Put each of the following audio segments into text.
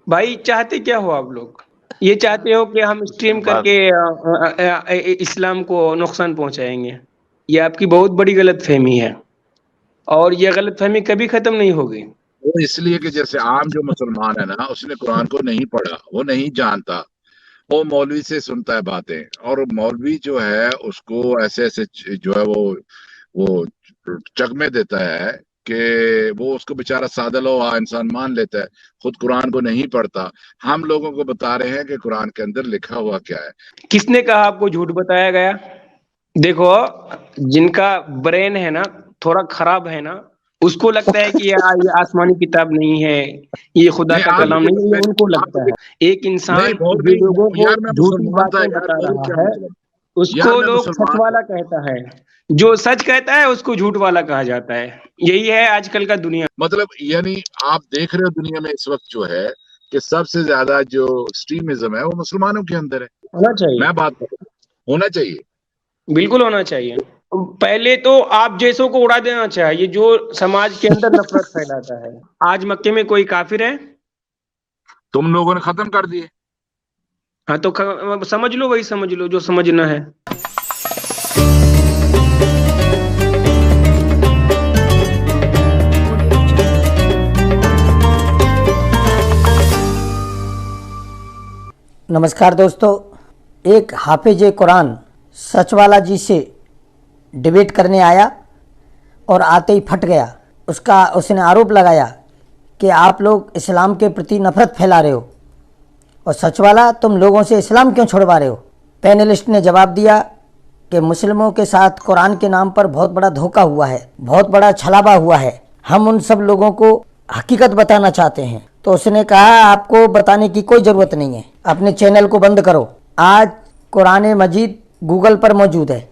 بھائی چاہتے کیا ہو آپ لوگ؟ یہ چاہتے ہو کہ ہم اسٹریم کر کے اسلام کو نقصان پہنچائیں گے؟ یہ آپ کی بہت بڑی غلط فہمی ہے، اور یہ غلط فہمی کبھی ختم نہیں ہوگی۔ وہ اس لیے کہ جیسے عام جو مسلمان ہے نا، اس نے قرآن کو نہیں پڑھا، وہ نہیں جانتا، وہ مولوی سے سنتا ہے باتیں، اور مولوی جو ہے اس کو ایسے ایسے جو ہے وہ چکمے دیتا ہے کہ وہ اس کو بےچارا سادہ لو انسان مان لیتا ہے، خود قرآن کو نہیں پڑھتا۔ ہم لوگوں کو بتا رہے ہیں کہ قرآن کے اندر لکھا ہوا کیا ہے۔ کس نے کہا آپ کو جھوٹ بتایا گیا؟ دیکھو، جن کا برین ہے نا تھوڑا خراب ہے نا، اس کو لگتا ہے کہ یہ آسمانی کتاب نہیں ہے، یہ خدا نہیں، کا آپ کلام مجھے نہیں ہے، یہ ان کو آپ لگتا مجھے ہے۔ ایک نہیں انسان جو مولوی لوگوں کو یار، میں جھوٹی مسلمان تھا باتیں یار، بتا میرے رہا کیا ہے، مطلب اس یار، کو میں لوگ سچ مسلمان تھا۔ والا کہتا ہے۔ جو سچ کہتا ہے اس کو جھوٹ والا کہا جاتا ہے۔ یہی ہے آج کل کا دنیا۔ مطلب یعنی آپ دیکھ رہے ہو دنیا میں اس وقت جو ہے کہ سب سے زیادہ جو ایکسٹریمزم ہے وہ مسلمانوں کے اندر ہے۔ ہونا چاہیے، میں بات کر رہا ہوں، ہونا چاہیے۔ بالکل ہونا چاہیے۔ پہلے تو آپ جیسوں کو اڑا دینا چاہیے جو سماج کے اندر نفرت پھیلاتا ہے۔ آج مکے میں کوئی کافر ہے؟ تم لوگوں نے ختم کر دیے۔ ہاں تو سمجھ لو، وہی سمجھ لو جو سمجھنا ہے۔ نمسکار دوستو، ایک حافظ قرآن سچ والا جی سے ڈیبیٹ کرنے آیا اور آتے ہی پھٹ گیا۔ اس نے آروپ لگایا کہ آپ لوگ اسلام کے پرتی نفرت پھیلا رہے ہو، اور سچ والا تم لوگوں سے اسلام کیوں چھڑوا رہے ہو؟ پینلسٹ نے جواب دیا کہ مسلموں کے ساتھ قرآن کے نام پر بہت بڑا دھوکہ ہوا ہے، بہت بڑا چھلاوا ہوا ہے، ہم ان سب لوگوں کو حقیقت بتانا چاہتے ہیں۔ تو اس نے کہا آپ کو بتانے کی کوئی ضرورت نہیں ہے، اپنے چینل کو بند کرو۔ آج قرآن مجید گوگل پر موجود ہے،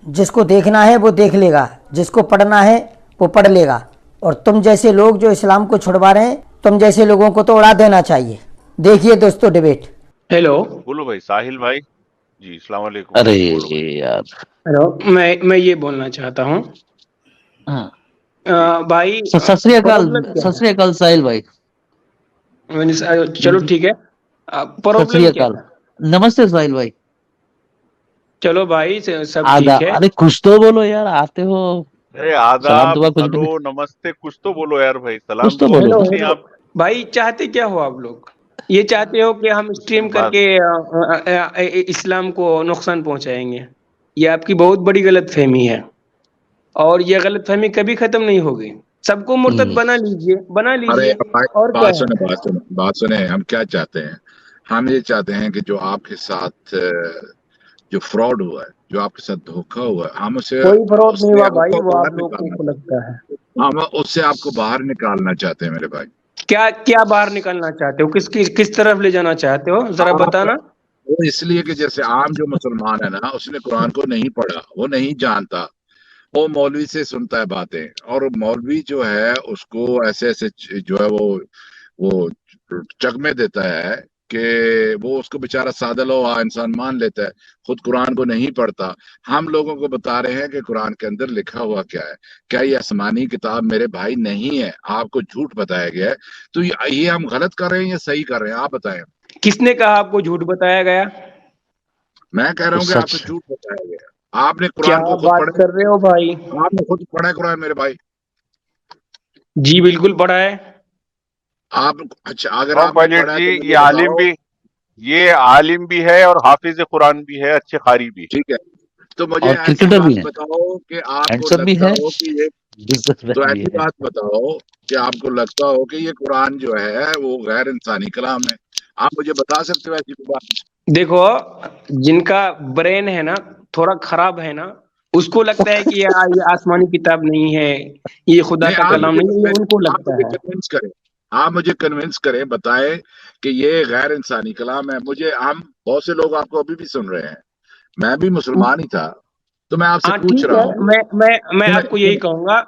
جس کو دیکھنا ہے وہ دیکھ لے گا، جس کو پڑھنا ہے وہ پڑھ لے گا، اور تم جیسے لوگ جو اسلام کو چھڑوا رہے ہیں، تم جیسے لوگوں کو تو اڑا دینا چاہیے۔ دیکھیے دوستو ڈیبیٹ۔ ہیلو بولو بھائی ساحل بھائی جی، السلام علیکم۔ ارے بولو بھائی۔ یار، ہیلو، میں یہ بولنا چاہتا ہوں بھائی، ست سری اکال، پرابلم کیا ست سری اکال ساحل بھائی۔ ہے؟ چلو ٹھیک ہے، ست سری پرابلم کیا اکال، ہے؟ نمستے ساحل بھائی۔ چلو بھائی سب آدھا، ٹھیک ہے۔ ارے کچھ تو بولو یار، آتے ہو ارے سلام آداب، دعا کچھ بھی ہلو، نہیں، نمستے، کچھ تو بولو یار بھائی، سلام کچھ تو دعا بولو۔ ہیلو کچھ نہیں ہیلو آپ۔ بھائی چاہتے کیا ہو آپ لوگ؟ یہ چاہتے ہو کہ ہم اسٹریم کر بس کے اسلام کو نقصان پہنچائیں گے؟ یہ آپ کی بہت بڑی غلط فہمی ہے، اور یہ غلط فہمی کبھی ختم نہیں ہوگی۔ سب کو مرتد بنا لیجئے، بنا ارے لیجئے، بھائی، اور کیا ہے۔ بات سنیں، ہم کیا چاہتے ہیں؟ ہم یہ چاہتے ہیں کہ جو آپ کے ساتھ جو فراڈ ہوا ہے، جو آپ کے ساتھ دھوکا ہوا ہے، ہم اسے کوئی فراڈ اس نہیں سے ہوا آپ بھائی، کو وہ باہر آپ لوگوں نکالنا کو چاہتے لگتا ہے۔ ہیں، ہم اس سے آپ کو باہر نکالنا چاہتے ہیں میرے بھائی۔ کیا باہر نکالنا چاہتے ہو؟ کس طرف لے جانا چاہتے ہو ذرا آپ بتانا۔ وہ اس لیے کہ جیسے عام جو مسلمان ہے نا، اس نے قرآن کو نہیں پڑھا، وہ نہیں جانتا، وہ مولوی سے سنتا ہے باتیں، اور مولوی جو ہے اس کو ایسے ایسے جو ہے وہ چکمے دیتا ہے کہ وہ اس کو بےچارا سادہ لو انسان مان لیتا ہے، خود قرآن کو نہیں پڑھتا۔ ہم لوگوں کو بتا رہے ہیں کہ قرآن کے اندر لکھا ہوا کیا ہے۔ کیا یہ آسمانی کتاب میرے بھائی نہیں ہے؟ آپ کو جھوٹ بتایا گیا ہے، تو یہ ہم غلط کر رہے ہیں یا صحیح کر رہے ہیں؟ آپ بتائیں۔ کس نے کہا آپ کو جھوٹ بتایا گیا؟ میں کہہ رہا تو ہوں کہ آپ کو سچ، جھوٹ بتایا گیا ہے۔ آپ نے کیا قرآن کو خود بات پڑھا، کر رہے ہو بھائی؟ آپ نے خود پڑھا ہے قرآن میرے بھائی؟ جی بالکل پڑھا ہے۔ آپ اچھا، اگر ٹام آپ نے پائلٹ پڑھا ہے جی، تو یہ مجھے عالم بتاؤ۔ بھی، یہ عالم بھی ہے اور حافظ قرآن بھی ہے، اچھے قاری بھی۔ ٹھیک ہے، تو مجھے اور ایسی کرکٹر بھی بات ہے، بتاؤ کہ آپ کو ہینڈسم بھی لگتا ہے، ہو کہ یہ بزنس تو مین بھی ایسی ہے۔ بات بتاؤ کہ آپ کو لگتا ہو کہ یہ قرآن جو ہے وہ غیر انسانی کلام ہے۔ آپ مجھے بتا سکتے ہو ایسی کوئی بات؟ دیکھو، جن کا برین ہے نا تھوڑا خراب ہے نا، اس کو لگتا ہے کہ یہ آسمانی کتاب نہیں ہے، یہ خدا نہیں، کا کلام نہیں ہے، یہ ان کو آپ لگتا مجھے ہے۔ کنونس کریں، آپ مجھے کنونس کریں، بتائیں کہ یہ غیر انسانی کلام ہے۔ ہم بہت سے لوگ آپ کو ابھی بھی سن رہے ہیں، میں بھی مسلمان ہی تھا، تو میں آپ سے ہاں پوچھ ٹھیک رہا ہے، ہوں۔ میں آپ کو یہی کہوں گا،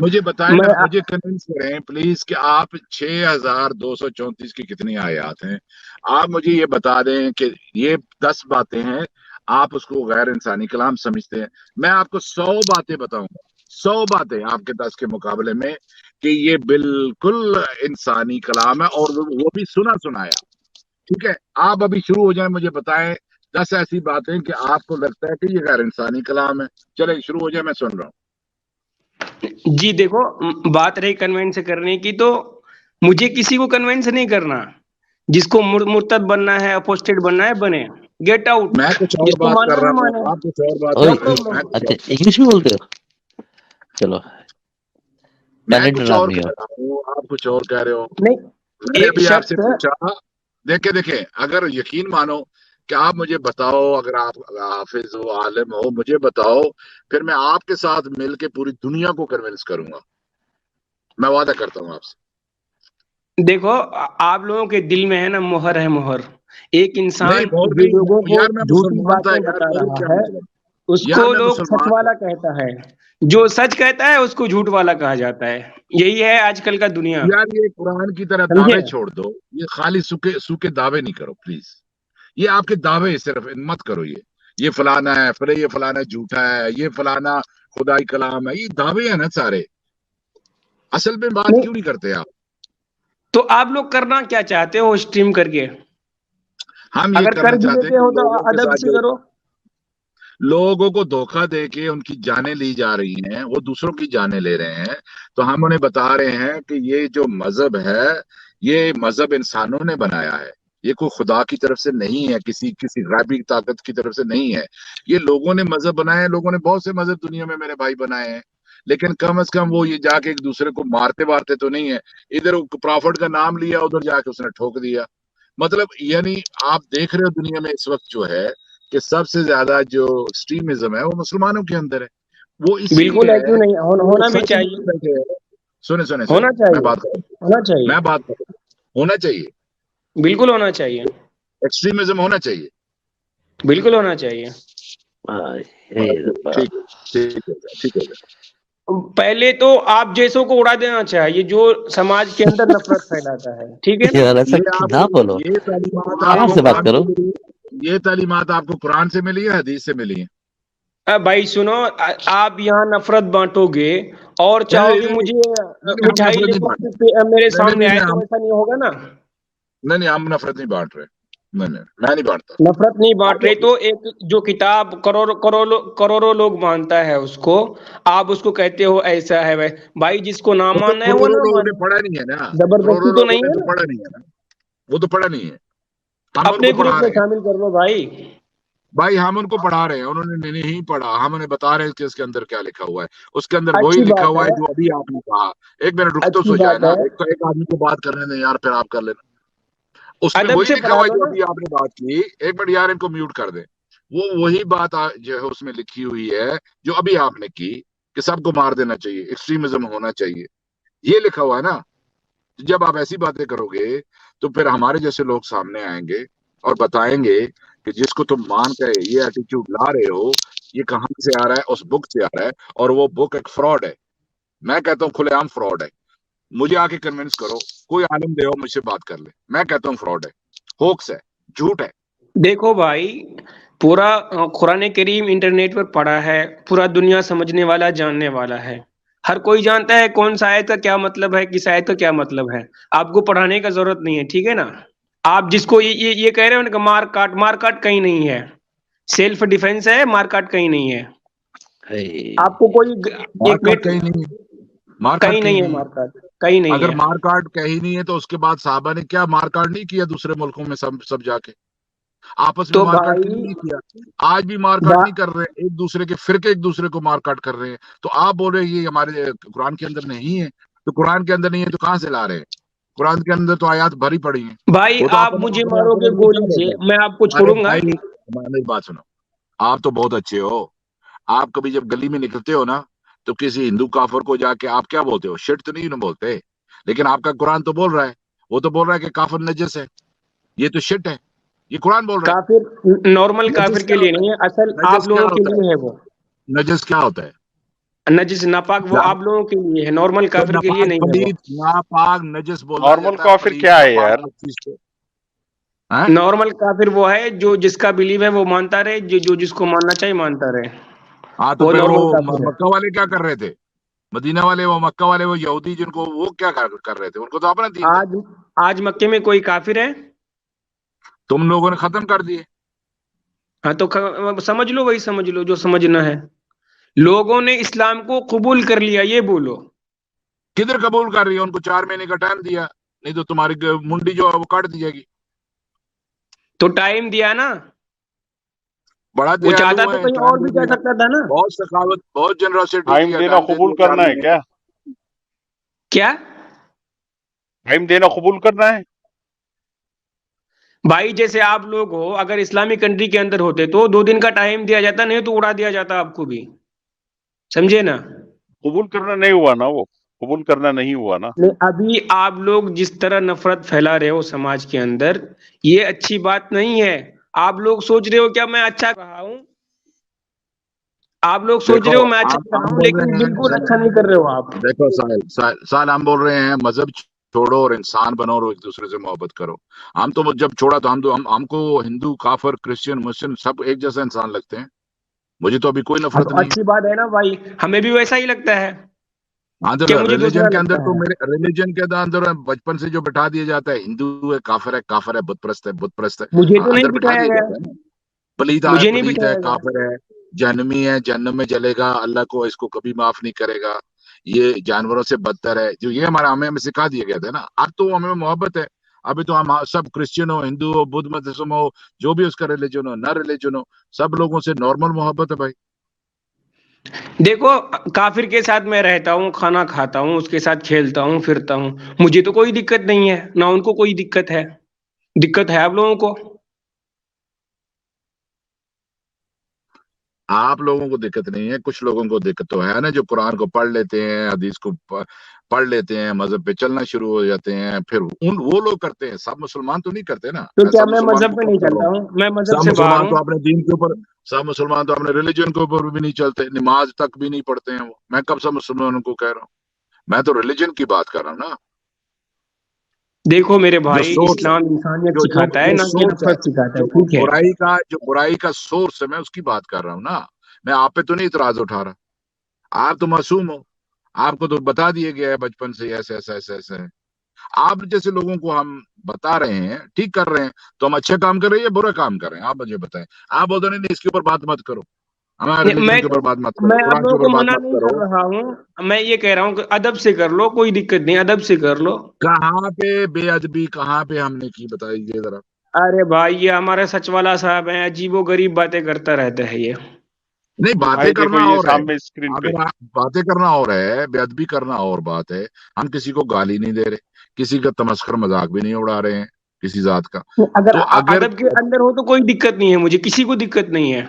مجھے بتائیں نا، میں مجھے کنونس کریں پلیز کہ آپ 6234 کی کتنی آیات ہیں؟ آپ مجھے یہ بتا دیں کہ یہ 10 باتیں ہیں، آپ اس کو غیر انسانی کلام سمجھتے ہیں، میں آپ کو 100 باتیں بتاؤں گا، 100 باتیں آپ کے 10 کے مقابلے میں کہ یہ بالکل انسانی کلام ہے اور وہ بھی سنا سنایا. ٹھیک ہے, آپ ابھی شروع ہو جائیں, مجھے بتائیں 10 ایسی باتیں کہ آپ کو لگتا ہے کہ یہ غیر انسانی کلام ہے. چلیں شروع ہو جائیں, میں سن رہا ہوں. جی دیکھو, بات رہی کنوینس کرنے کی, تو مجھے کسی کو کنوینس نہیں کرنا. جس کو مرتد بننا ہے, اپوسٹیڈ بننا ہے, بنے. Get out. میں کچھ اور جس کو بات ماننا کر ہے رہا مانے. ہوں, آپ کچھ اور بات اوئے، کیا کر رہے ہیں. پرابلم؟ اچھا انگلش میں بولتے ہو؟ چلو میں ٹیلنٹ کچھ اور آدمی کہہ ہو. رہا ہوں, آپ کچھ اور کہہ رہے ہو. نہیں, میں نے ایک ابھی آپ سے شخص, پوچھا, دیکھیں اگر یقین مانو کہ آپ مجھے بتاؤ, اگر آپ حافظ ہو, عالم ہو, مجھے بتاؤ, پھر میں آپ کے ساتھ مل کے پوری دنیا کو کنونس کروں گا. میں وعدہ کرتا ہوں آپ سے. دیکھو آپ لوگوں کے دل میں ہے نا مہر ہے, مہر. ایک نہیں انسان اور جو نہیں لوگوں کو یار, میں جھوٹی مسلمان تھا باتیں یار, بتا میرے رہا کیا ہے, مطلب اس یار, کو میں لوگ سچ مسلمان والا تھا کہتا ہے. جو سچ کہتا ہے اس کو جھوٹ والا کہا جاتا ہے. یہی ہے آج کل کا دنیا. یار. یہ قرآن کی طرح سمجھے؟ دعوے چھوڑ دو, یہ خالی سوکھے دعوے نہیں کرو پلیز. یہ آپ کے دعوے صرف مت کرو. یہ فلانا ہے, پھر یہ فلانا جھوٹا ہے, یہ فلانا خدائی کلام ہے, یہ دعوے ہیں نا سارے. اصل میں بات نہیں کیوں نہیں کرتے آپ؟ تو آپ لوگ کرنا کیا چاہتے ہو اسٹریم کر کے؟ ہم یہ اگر کر کرنا بھی چاہتے ہیں لیتے کہ ہو تو لوگوں کے ادب ساتھ سے جو کرو. لوگوں کو دھوکہ دے کے ان کی جانیں لی جا رہی ہیں, وہ دوسروں کی جانیں لے رہے ہیں, تو ہم انہیں بتا رہے ہیں کہ یہ جو مذہب ہے, یہ مذہب انسانوں نے بنایا ہے. یہ کوئی خدا کی طرف سے نہیں ہے, کسی غیبی طاقت کی طرف سے نہیں ہے. یہ لوگوں نے مذہب بنائے ہیں. لوگوں نے بہت سے مذہب دنیا میں میرے بھائی بنائے ہیں, لیکن کم از کم وہ یہ جا کے ایک دوسرے کو مارتے تو نہیں ہے. ادھر پرافٹ کا نام لیا, ادھر جا کے اس نے ٹھوک دیا. مطلب یعنی آپ دیکھ رہے ہو دنیا میں اس وقت جو ہے کہ سب سے زیادہ جو ایکسٹریمزم ہے وہ مسلمانوں کے اندر ہے. وہ اسی بالکل لیے ہے, ہے کیوں نہیں, کہ وہ ہونا بھی سچ چاہیے. نہیں بیٹھے ہیں. سنے ہونا میں چاہیے, بات کروں, ہونا چاہیے, میں بات کروں. ہونا چاہیے, بالکل ہونا چاہیے, ایکسٹریمزم ہونا چاہیے. بالکل ہونا چاہیے. ٹھیک ہے. پہلے تو آپ جیسوں کو اڑا دینا چاہیے جو سماج کے اندر نفرت پھیلاتا ہے. ٹھیک ہے نا؟ یار ایسا یہ آپ نہ بولو, یہ تعلیمات آپ آرام کو سے بات قرآن کرو. سے ملی, یہ تعلیمات آپ کو قرآن سے ملی ہے, حدیث سے ملی ہے؟ بھائی سنو, آپ یہاں نفرت بانٹو گے اور چاہو گے مجھے نہیں, ہم مٹھائی نفرت لے نہیں بانٹ کر میرے رہے. سامنے آئے, تو ہم ایسا نہیں ہوگا نا. نہیں, ہم نفرت نہیں بانٹ رہے. نہیں, میں نہیں بانٹتا. نفرت نہیں بانٹ رہے. تو ایک جو کتاب کروڑوں لوگ مانتا ہے اس کو, آپ اس کو کہتے ہو ایسا ہے. بھائی جس کو نہ تو ماننا ہے وہ کروڑوں نہ لوگوں نے مانے, پڑھا نہیں ہے نا, کروڑوں زبردستی تو لوگوں نہیں نے ہے تو نا. پڑھا نہیں ہے نا, وہ تو پڑھا نہیں ہے. ہم ان اپنے کو گروپ پڑھا میں رہے ہیں شامل کر لو بھائی. بھائی, ہم ان کو پڑھا رہے ہیں. انہوں نے نہیں پڑھا, ہم انہیں بتا رہے ہیں کہ اس کے اندر کیا لکھا ہوا ہے. اس کے اندر وہی اچھی لکھا بات ہوا ہے ہے, جو ابھی آپ نے کہا. ایک منٹ رک تو اچھی سو جائے بات نا, ہے. ایک آدمی کو بات کرنے دیں یار, پھر آپ کر لینا. اس میں ادب وہی سے لکھا پڑھا ہوا ہے لو جو نا. ابھی آپ نے بات کی. ایک منٹ یار, ان کو میوٹ کر دیں. وہی بات جو ہے اس میں لکھی ہوئی ہے جو ابھی آپ نے کی, کہ سب کو مار دینا چاہیے, ایکسٹریمزم ہونا چاہیے. یہ لکھا ہوا ہے نا. جب آپ ایسی باتیں کرو گے تو پھر ہمارے جیسے لوگ سامنے آئیں گے اور بتائیں گے کہ جس کو تم مان کے یہ ایٹیٹیوڈ لا رہے ہو, یہ کہاں سے آ رہا ہے, اس بک سے آ رہا ہے, اور وہ بک ایک فراڈ ہے. میں کہتا ہوں کھلے عام فراڈ ہے. مجھے آ کے کنونس کرو, کوئی عالم دے ہو مجھ سے بات کر لے, میں کہتا ہوں فراڈ ہے, ہوکس ہے, جھوٹ ہے. دیکھو بھائی, پورا قرآن کریم انٹرنیٹ پر پڑا ہے, پورا دنیا سمجھنے والا, جاننے والا ہے. ہر کوئی جانتا ہے کون سا آیت کا کیا مطلب ہے, کس آیت کا کیا مطلب ہے. آپ کو پڑھانے کا ضرورت نہیں ہے. ٹھیک ہے نا. آپ جس کو یہ کہہ رہے ہو نا کہ مار کاٹ کہیں نہیں ہے, سیلف ڈیفenس ہے, مار کاٹ کہیں نہیں ہے. آپ کو کوئی مار ایک کاٹ منٹ, کہیں نہیں ہے, مار کاٹ کہیں کہیں نہیں ہے, نہیں ہے. مار کاٹ کہیں نہیں اگر ہے. مار کاٹ کہیں نہیں ہے تو اس کے بعد صحابہ نے کیا مار کاٹ نہیں کیا دوسرے ملکوں میں, سب جا کے آپس میں تو مار کاٹ کیوں بھائی نہیں کیا؟ آج بھی مار کاٹ نہیں کر رہے, ایک دوسرے کے فرقے ایک دوسرے کو مار کاٹ کر رہے ہیں. تو آپ بول رہے ہیں یہ ہمارے قرآن کے اندر نہیں ہے. تو قرآن کے اندر نہیں ہے تو کہاں سے لا رہے ہیں؟ قرآن کے اندر تو آیات بھری پڑی ہیں. بھائی, وہ تو آپ اپنے مجھے اپنے مارو اپنے گے لیے کیا گولی سے, لیتے ہیں. میں آپ کو ارے چھوڑوں گا. بھائی, میری بات سنو. آپ تو بہت اچھے ہو. آپ کبھی جب گلی میں نکلتے ہو نا تو کسی ہندو کافر کو جا کے آپ کیا بولتے ہو؟ شٹ تو نہیں نا بولتے. لیکن آپ کا قرآن تو بول رہا ہے, وہ تو بول رہا ہے کہ کافر نجس ہے, یہ تو شٹ ہے. یہ قرآن بول رہا کافر نارمل ہے. کافر نجس کے کیا لیے ہوتا نہیں ہے, اصل ہے؟ آپ نجس کیا لوگوں کے ہوتا لیے ہے. وہ ہے؟ نجس کیا ہوتا ہے؟ نجس ناپاک وہ آپ لوگوں کے لیے ہے, نارمل تو کافر کے لیے ناپاک نہیں ہے. وہ پلید, ناپاک نجس بولا نارمل جاتا ہے, کافر پلید کیا ہے ناپاک یار؟ ہر چیز کو. ہیں؟ نارمل کافر وہ ہے جو جس کا بلیو ہے وہ مانتا رہے, جو جس کو ماننا چاہیے مانتا رہے. ہاں, تو وہ پھر وہ نارمل کافر ہے. مکہ والے کیا کر رہے تھے؟ مدینہ والے، وہ مکہ والے، وہ یہودی جن کو وہ کیا کر رہے تھے؟ ان کو تو اپنا دین تھا، آج مکے میں کوئی کافر ہے؟ تم لوگوں نے ختم کر دیے۔ ہاں تو سمجھ لو، وہی سمجھ لو جو سمجھنا ہے۔ لوگوں نے اسلام کو قبول کر لیا، یہ بولو۔ کدھر قبول کر رہی ہے؟ ان کو 4 مہینے کا ٹائم دیا، نہیں تو تمہاری منڈی جو ہے وہ کاٹ دی جائے گی۔ تو ٹائم دیا نا، بڑا وہ چاہتا دیالو تو ہے، کہیں ٹائم اور بھی دے جا دیا، سکتا تھا نا۔ بہت سخاوت، بہت جنراسٹی ٹائم کیا، دینا ٹائم دے قبول دیا 4 کرنا ہے مہینے کیا؟ کیا ٹائم دینا قبول کرنا ہے؟ بھائی؟ جیسے آپ لوگ ہو، اگر اسلامی کنٹری کے اندر ہوتے تو 2 دن کا ٹائم دیا جاتا، نہیں تو اڑا دیا جاتا آپ کو بھی، سمجھے نا؟ قبول کرنا نہیں ہوا نا، وہ قبول کرنا نہیں ہوا نا۔ ابھی آپ لوگ جس طرح نفرت پھیلا رہے ہو سماج کے اندر، یہ اچھی بات نہیں ہے۔ آپ لوگ سوچ رہے ہو کیا میں اچھا کر رہا ہوں؟ آپ لوگ سوچ دیکھو رہے ہو میں اچھا کر رہا ہم ہوں، بول لیکن رہے بالکل ہیں، اچھا نہیں کر رہے ہو آپ۔ دیکھو سال ہم بول رہے ہیں مذہب چھوڑو اور انسان بنو اور ایک دوسرے سے محبت کرو۔ ہم تو جب چھوڑا تو ہم کو ہندو، کافر، کرسچن، مسلم سب ایک جیسا انسان لگتے ہیں، مجھے تو ابھی کوئی ہاں نفرت تو نہیں ہے۔ اچھی بات ہے نا بھائی، ہمیں بھی ویسا ہی لگتا ہے ہاں تو کہ مجھے ریلیجن دوسرا کے اندر لگتا تو ہے۔ میرے ریلیجن کے اندر بچپن سے جو بٹھا دیا جاتا ہے، ہندو ہے، کافر ہے، بت پرست ہے، بت پرست ہے، مجھے تو نہیں اندر بٹھا بٹھایا دیا گیا، جاتا ہے نا۔ پلیت ہے، مجھے نہیں پلیت ہے، بٹھایا گیا۔ کافر ہے، جہنمی ہے، جہنم میں جلے گا، اللہ کو اس کو کبھی معاف نہیں کرے گا، یہ جانوروں سے بدتر ہے، جو یہ ہمیں سکھا دیا گیا تھا نا۔ اب تو ہمیں محبت ہے، ابھی تو ہم سب کرسچن ہو، ہندو ہو، بدھ مت ہو، جو بھی اس کا ریلیجن ہو، نہ ریلیجن ہو، سب لوگوں سے نارمل محبت ہے بھائی۔ دیکھو، کافر کے ساتھ میں رہتا ہوں، کھانا کھاتا ہوں، اس کے ساتھ کھیلتا ہوں، پھرتا ہوں، مجھے تو کوئی دقت نہیں ہے، نہ ان کو کوئی دقت ہے۔ دقت ہے آپ لوگوں کو۔ آپ لوگوں کو دقت نہیں ہے، کچھ لوگوں کو دقت تو ہے نا، جو قرآن کو پڑھ لیتے ہیں، حدیث کو پڑھ لیتے ہیں، مذہب پہ چلنا شروع ہو جاتے ہیں، پھر وہ لوگ کرتے ہیں، سب مسلمان تو نہیں کرتے نا۔ تو میں کیا سب میں مسلمان کو مذہب پہ کم نہیں کر رہا چلتا ہوں، ہوں؟ میں مذہب سب سے باہر مسلمان ہوں۔ تو اپنے دین کے اوپر، سب مسلمان تو اپنے ریلیجن کے اوپر بھی نہیں چلتے، نماز تک بھی نہیں پڑھتے ہیں وہ۔ میں کب سب مسلمانوں کو کہہ رہا ہوں؟ میں تو ریلیجن کی بات کر رہا ہوں نا۔ دیکھو میرے جو بھائی، سورس ہے، اسلام انسانیت جو جو سکھاتا ہے، جو نہ کہ سورس ہے، نفرت سکھاتا جو ہے، ٹھیک ہے؟ برائی کا سورس ہے، میں اس کی بات کر رہا ہوں نا۔ میں آپ پہ تو نہیں اعتراض اٹھا رہا، آپ تو معصوم ہو، آپ کو تو بتا دیا گیا ہے بچپن سے ایسے ایسا ایسا ایسا ہے۔ آپ جیسے لوگوں کو ہم بتا رہے ہیں، ٹھیک کر رہے ہیں، تو ہم اچھے کام کر رہے ہیں یا برا کام کر رہے ہیں؟ آپ مجھے بتائیں۔ آپ بولتے نہیں اس کے اوپر بات مت کرو، ہمارے ریلیجن میں کے تو اوپر بات مت کرو، میں آپ قرآن کے لوگوں اوپر کو بات منع مت نہیں کرو۔ کر رہا ہوں، میں یہ کہہ رہا ہوں کہ ادب سے کر لو، کوئی دقت نہیں، ادب سے کر لو۔ کہاں پہ بے ادبی، کہاں پہ ہم نے کی؟ بتائیے ذرا۔ ارے بھائی، یہ ہمارے سچ والا صاحب ہیں، عجیب و غریب باتیں کرتا رہتا ہے یہ۔ نہیں، باتیں بھائی دیکھو کرنا یہ اور ہے، سامنے اسکرین پہ، اگر آپ باتیں کرنا اور ہے، بے ادبی کرنا اور بات ہے۔ ہم کسی کو گالی نہیں دے رہے، کسی کا تمسخر مذاق بھی نہیں اڑا رہے ہیں کسی ذات کا۔ اگر تو اگر ادب کے اندر ہو تو کوئی دقت نہیں ہے، مجھے کسی کو دقت نہیں ہے۔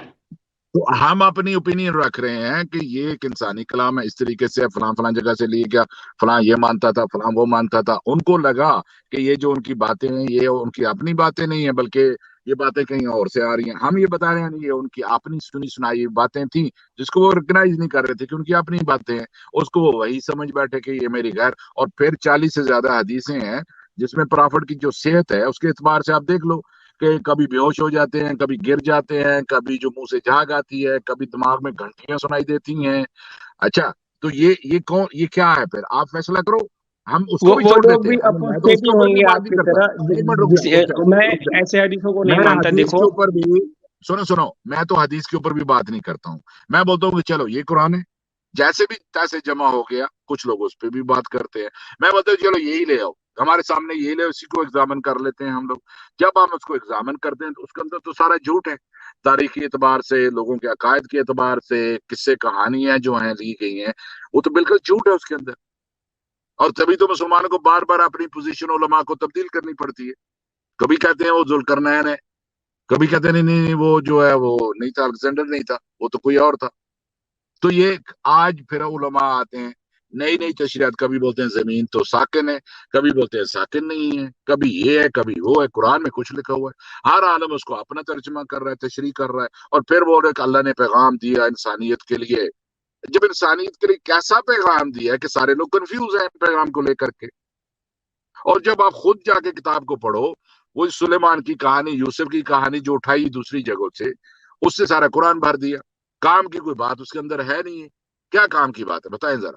تو ہم اپنی اوپینین رکھ رہے ہیں کہ یہ ایک انسانی کلام ہے، اس طریقے سے فلاں فلاں جگہ سے لیے گیا، فلاں یہ مانتا تھا، فلاں وہ مانتا تھا۔ ان کو لگا کہ یہ جو ان کی باتیں ہیں، یہ ان کی اپنی باتیں نہیں ہیں، بلکہ یہ باتیں کہیں اور سے آ رہی ہیں۔ ہم یہ بتا رہے ہیں نہیں، یہ ان کی اپنی سنی سنائی باتیں تھیں، جس کو وہ ریکگنائز نہیں کر رہے تھے کہ ان کی اپنی باتیں ہیں، اس کو وہ وہی سمجھ بیٹھے کہ یہ میری غیر۔ اور پھر 40 سے زیادہ حدیثیں ہیں جس میں پرافٹ کی جو صحت ہے اس کے اعتبار سے آپ دیکھ لو کہ کبھی بے ہوش ہو جاتے ہیں، کبھی گر جاتے ہیں، کبھی جو منہ سے جھاگ آتی ہے، کبھی دماغ میں گھنٹیاں سنائی دیتی ہیں۔ اچھا، تو یہ کون، یہ کیا ہے؟ پھر آپ فیصلہ کرو، ہم اس کو بھی وہ چھوڑ لوگ دیتے بھی ہیں، میں تو اس کے اپوسٹیٹی اوپر ہوں بھی گے بات آپ نہیں کی کرتا۔ طرح، ایک منٹ، رک جاؤ میں رک جاؤ۔ ایسے حدیثوں کو نہیں میں مانتا۔ حدیث کے دیکھو، اوپر بھی، سنو، میں تو حدیث کے اوپر بھی بات نہیں کرتا ہوں۔ میں بولتا ہوں کہ چلو یہ قرآن ہے، جیسے بھی تیسے جمع ہو گیا، کچھ لوگ اس پہ بھی بات کرتے ہیں۔ میں بولتا ہوں چلو یہی لے آؤ، ہمارے سامنے یہی لے آؤ، اسی کو ایگزامن کر لیتے ہیں ہم لوگ۔ جب ہم اس کو ایگزامن کرتے ہیں تو اس کے اندر تو سارا جھوٹ ہے، تاریخی اعتبار سے، لوگوں کے عقائد کے اعتبار سے، قصے کہانیاں جو ہیں لی گئی ہیں، وہ تو بالکل جھوٹ ہے اس کے اندر۔ اور تبھی تو مسلمانوں کو بار بار اپنی پوزیشن علماء کو تبدیل کرنی پڑتی ہے۔ کبھی کہتے ہیں وہ ذوالقرنین ہے، کبھی کہتے ہیں نہیں وہ جو ہے وہ نہیں تھا، الیگزینڈر نہیں تھا، وہ تو کوئی اور تھا۔ تو یہ آج پھر علماء آتے ہیں، نئی نئی تشریحات، کبھی بولتے ہیں زمین تو ساکن ہے، کبھی بولتے ہیں ساکن نہیں ہے، کبھی یہ ہے، کبھی وہ ہے، قرآن میں کچھ لکھا ہوا ہے، ہر عالم اس کو اپنا ترجمہ کر رہا ہے، تشریح کر رہا ہے، اور پھر بول رہے کہ اللہ نے پیغام دیا انسانیت کے لیے۔ جب انسانیت کے لیے کیسا پیغام دیا ہے کہ سارے لوگ کنفیوز ہیں پیغام کو لے کر کے؟ اور جب آپ خود جا کے کتاب کو پڑھو، وہ سلیمان کی کہانی، یوسف کی کہانی جو اٹھائی دوسری جگہوں سے، اس سے سارا قرآن بھر دیا۔ کام کی کوئی بات اس کے اندر ہے نہیں ہے۔ کیا کام کی بات ہے بتائیں ذرا؟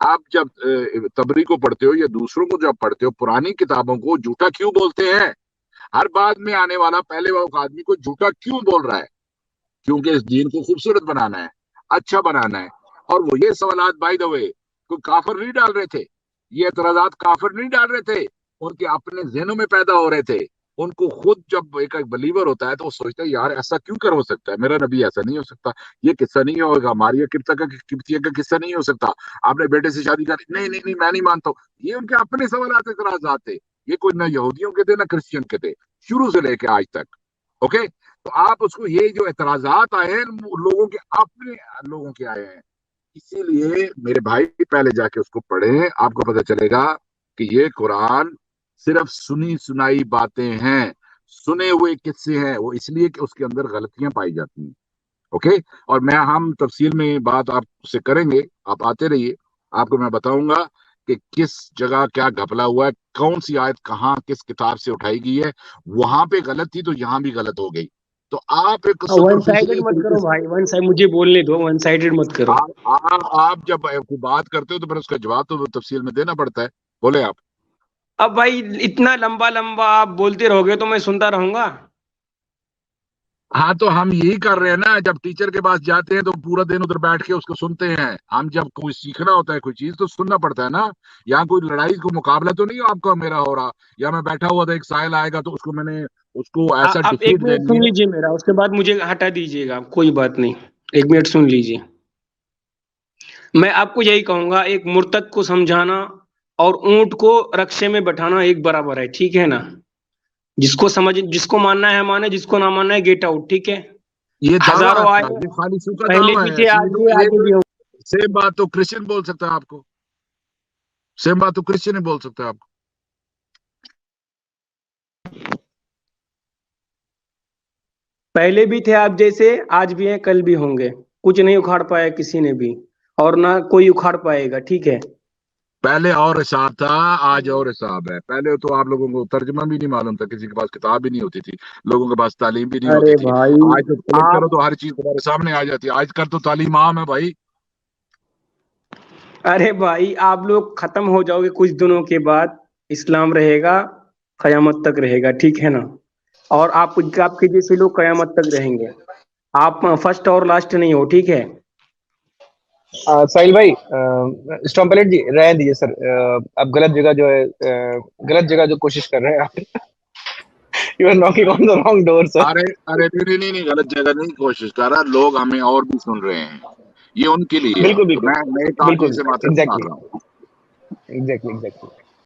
آپ جب تبری کو پڑھتے ہو یا دوسروں کو جب پڑھتے ہو پرانی کتابوں کو جھوٹا کیوں بولتے ہیں؟ ہر بعد میں آنے والا پہلے وہ آدمی کو جھوٹا کیوں بول رہا ہے؟ کیونکہ اس دین کو خوبصورت بنانا ہے، اچھا بنانا ہے. اور وہ یہ سوالات بائی دا وے کوئی کافر نہیں ڈال رہے تھے، یہ اعتراضات کافر نہیں ڈال رہے تھے، ان کے اپنے ذہنوں میں پیدا ہو رہے تھے. ان کو خود جب ایک بلیور ہوتا ہے تو وہ سوچتا ہے یار ایسا کیوں کر ہو سکتا ہے، میرا نبی ایسا نہیں ہو سکتا، یہ قصہ نہیں ہوگا، ماریا قبطیہ کا قصہ نہیں ہو سکتا، آپ نے بیٹے سے شادی کر نہیں نہیں نہیں میں نہیں مانتا ہوں. یہ ان کے اپنے سوالات اعتراضات تھے، یہ کوئی نہ یہودیوں کے تھے نہ کرسچن کے تھے، شروع سے لے کے آج تک. اوکے، تو آپ اس کو یہ جو اعتراضات آئے ہیں لوگوں کے اپنے لوگوں کے آئے ہیں. اسی لیے میرے بھائی پہلے جا کے اس کو پڑھیں، آپ کو پتہ چلے گا کہ یہ قرآن صرف سنی سنائی باتیں ہیں، سنے ہوئے قصے ہیں. وہ اس لیے کہ اس کے اندر غلطیاں پائی جاتی ہیں. اوکے، اور ہم تفصیل میں بات آپ سے کریں گے، آپ آتے رہیے، آپ کو میں بتاؤں گا کہ کس جگہ کیا گھپلا ہوا ہے، کون سی آیت کہاں کس کتاب سے اٹھائی گئی ہے. وہاں پہ غلط تھی تو یہاں بھی غلط ہو گئی. تو آپ ایک ون سائڈڈ سپرفیشلی مت طریقے کرو سے بھائی، ون سائڈ مجھے بولنے دو، ون سائڈڈ مت کرو. آپ جب کوئی بات کرتے ہو تو پھر اس کا جواب تو تفصیل میں دینا پڑتا ہے. بولے آپ. اب بھائی اتنا لمبا لمبا آپ بولتے رہو گے تو میں سنتا رہوں گا. ہاں تو ہم یہی کر رہے ہیں نا، جب ٹیچر کے پاس جاتے ہیں تو پورا دن ادھر بیٹھ کے اس کو سنتے ہیں. ہم جب کوئی سیکھنا ہوتا ہے کوئی چیز تو سننا پڑتا ہے نا. یہاں کوئی لڑائی کو مقابلہ تو نہیں آپ کا میرا ہو رہا، یا میں بیٹھا ہوا تھا ایک سائل آئے گا تو اس کو میں نے اس کو ایسا آپ ایک ڈیفیٹ دے منٹ سن دیا. لیجئے میرا، اس کے بعد مجھے ہٹا دیجئے گا، کوئی بات نہیں، ایک منٹ سن لیجئے. میں آپ کو یہی کہوں گا، ایک مرتد کو سمجھانا اور اونٹ کو رکشے میں بٹھانا ایک برابر ہے، ٹھیک ہے نا؟ جس کو ماننا ہے مانے، جس کو نہ ماننا ہے گیٹ آؤٹ، ٹھیک ہے؟ یہ دعویٰ ہزاروں آپ کا، آئے یہ خالصوں کا پہلے دعویٰ بھی ہے. تھے، آج بھی آگے بھی ہوں. سیم بات تو کرسچن بول سکتا ہے آپ کو، سیم بات تو کرسچن ہی بول سکتا ہے آپ کو. پہلے بھی تھے آپ جیسے، آج بھی ہیں، کل بھی ہوں گے. کچھ نہیں اکھاڑ پایا کسی نے بھی، اور نہ کوئی اکھاڑ پائے گا، ٹھیک ہے؟ پہلے اور حساب تھا، آج اور حساب ہے. پہلے تو آپ لوگوں کو ترجمہ بھی نہیں معلوم تھا، کسی کے پاس کتاب بھی نہیں ہوتی تھی، لوگوں کے پاس تعلیم بھی نہیں ہوتی ارے تھی. بھائی آج تو کلک آپ کرو تو ہر چیز تمہارے سامنے آ جاتی ہے. آج کل تو تعلیم عام ہے بھائی. ارے بھائی آپ لوگ ختم ہو جاؤ گے کچھ دنوں کے بعد، اسلام رہے گا، قیامت تک رہے گا، ٹھیک ہے نا؟ اور آپ کے جیسے لوگ قیامت تک رہیں گے. آپ فرسٹ اور لاسٹ نہیں ہو، ٹھیک ہے؟ ساحل بھائی، اسٹام پلیٹ جی رہنے دیجیے سر. آپ غلط جگہ جو ہے، غلط جگہ جو کوشش کر رہے ہیں آپ. You are knocking on the wrong door sir. ارے ارے نہیں غلط جگہ نہیں کوشش کر رہا. لوگ ہمیں اور بھی سن رہے ہیں، یہ ان کے لیے ہے. بالکل تو بالکل میں ایک آدمی بالکل سے باتیں ایگزیکٹلی مار رہا ہوں. Exactly exactly.